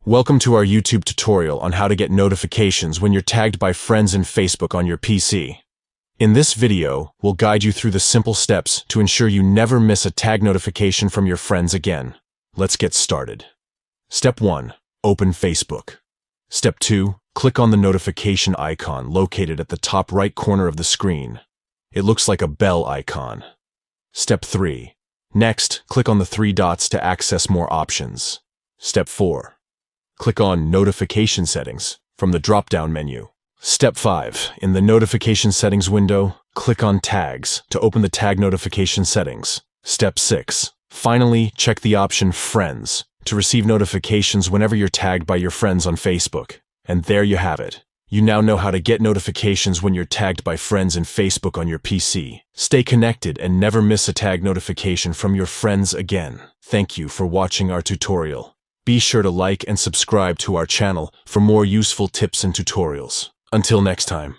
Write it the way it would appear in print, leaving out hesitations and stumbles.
Welcome to our YouTube tutorial on how to get notifications when you're tagged by friends in Facebook on your PC. In this video, we'll guide you through the simple steps to ensure you never miss a tag notification from your friends again. Let's get started. Step 1. Open Facebook. Step 2. Click on the notification icon located at the top right corner of the screen. It looks like a bell icon. Step 3. Next, click on the three dots to access more options. Step 4. Click on Notification Settings from the drop-down menu. Step 5. In the Notification Settings window, click on Tags to open the tag notification settings. Step 6. Finally, check the option Friends to receive notifications whenever you're tagged by your friends on Facebook. And there you have it. You now know how to get notifications when you're tagged by friends in Facebook on your PC. Stay connected and never miss a tag notification from your friends again. Thank you for watching our tutorial. Be sure to like and subscribe to our channel for more useful tips and tutorials. Until next time.